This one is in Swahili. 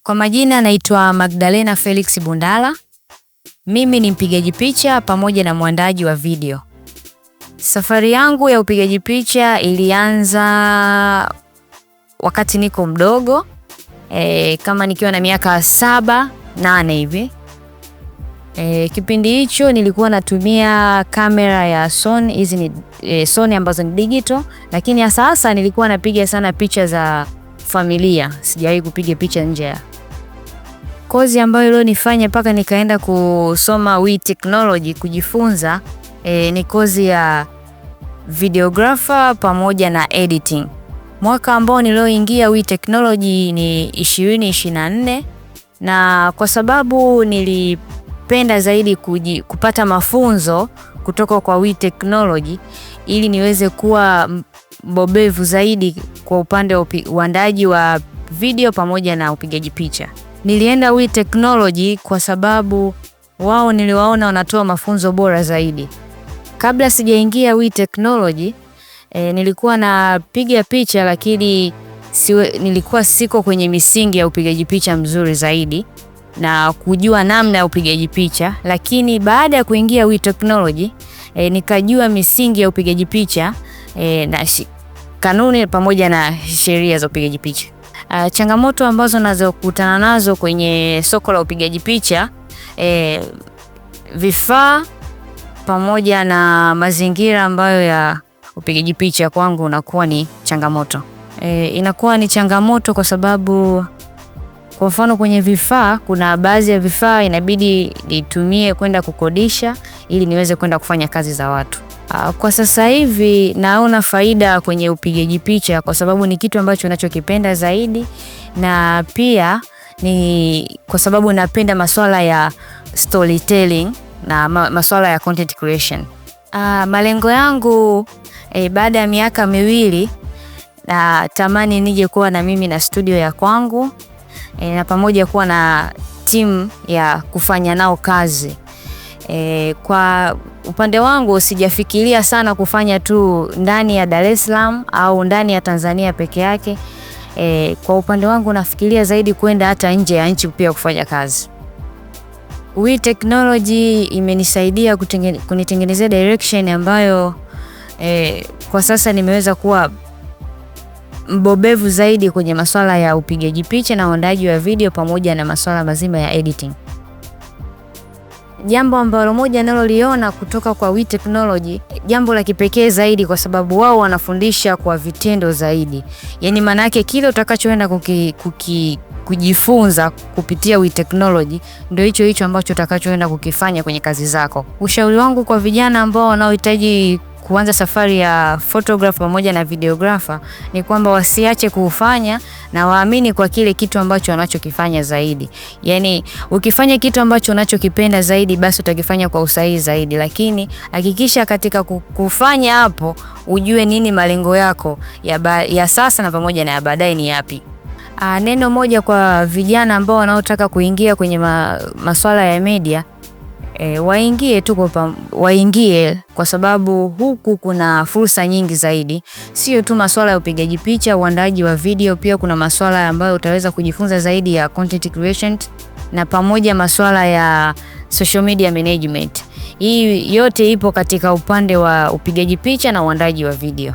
Kwa majina naitwa Magdalena Felix Bundala. Mimi ni mpigaji picha pamoja na mwandaji wa video. Safari yangu ya upigaji picha ilianza wakati niko mdogo, kama nikiwa na miaka 7-8 hivi. Kipindi hicho nilikuwa natumia kamera ya Sony, hizi ni Sony ambazo ni digital, lakini sasa nilikuwa napiga sana picha za familia. Sijawahi kupiga picha nje. Kozi ambayo leo nifanya mpaka nikaenda kusoma WE Technology kujifunza ni kozi ya videographer pamoja na editing. Mwaka ambao nilioingia WE Technology ni 2024, na kwa sababu nilipenda zaidi kupata mafunzo kutoka kwa WE Technology ili niweze kuwa mbobevu zaidi kwa upande wa uandaji wa video pamoja na upigaji picha. Nilienda WE Technology kwa sababu wao niliwaona wanatoa mafunzo bora zaidi. Kabla sijaingia WE Technology, nilikuwa napiga picha lakini nilikuwa siko kwenye misingi ya upigaji picha mzuri zaidi na kujua namna ya upigaji picha, lakini baada ya kuingia WE Technology nikajua misingi ya upigaji picha na kanuni pamoja na sheria za upigaji picha. Changamoto ambazo nazokutana nazo kwenye soko la upigaji picha, vifaa pamoja na mazingira ambayo ya upigaji picha kwangu unakuwa ni changamoto. Inakuwa ni changamoto kwa sababu kwa mfano kwenye vifaa, kuna baadhi ya vifaa inabidi nitumie kwenda kukodisha ili niweze kwenda kufanya kazi za watu. Kwa sasa hivi naona faida kwenye upigaji picha kwa sababu ni kitu ambacho ninachokipenda zaidi, na pia ni kwa sababu napenda masuala ya storytelling na masuala ya content creation. Malengo yangu baada ya miaka 2 natamani nije kuwa na mimi na studio ya kwangu, na pamoja kuwa na timu ya kufanya nao kazi. Kwa upande wangu sijafikiria sana kufanya tu ndani ya Dar es Salaam au ndani ya Tanzania peke yake. Kwa upande wangu nafikiria zaidi kwenda hata nje ya nchi pia kufanya kazi. WE Technology imenisaidia kunitengenezea direction ambayo kwa sasa nimeweza kuwa mbobevu zaidi kwenye masuala ya upigaji picha na uandaji wa video pamoja na masuala mazima ya editing. Jambo ambalo moja naloliona kutoka kwa WE Technology, jambo la kipekee zaidi kwa sababu wao wanafundisha kwa vitendo zaidi. Yaani maana yake kile utakachoenda kujifunza kupitia WE Technology ndio hicho ambacho utakachoenda kukifanya kwenye kazi zako. Ushauri wangu kwa vijana ambao wanaohitaji kuanza safari ya photographer pamoja na videographer ni kwamba wasiache kufanya na waamini kwa kile kitu ambacho wanachokifanya zaidi. Yaani ukifanya kitu ambacho unachokipenda zaidi basi utakifanya kwa usahihi zaidi, lakini hakikisha katika kufanya hapo ujue nini malengo yako ya sasa na pamoja na ya baadaye ni yapi. Neno moja kwa vijana ambao wanaotaka kuingia kwenye masuala ya media, waingie kwa sababu huku kuna fursa nyingi zaidi. Sio tu masuala ya upigaji picha, uandaji wa video, pia kuna masuala ambayo utaweza kujifunza zaidi ya content creation na pamoja masuala ya social media management. Hii yote ipo katika upande wa upigaji picha na uandaji wa video.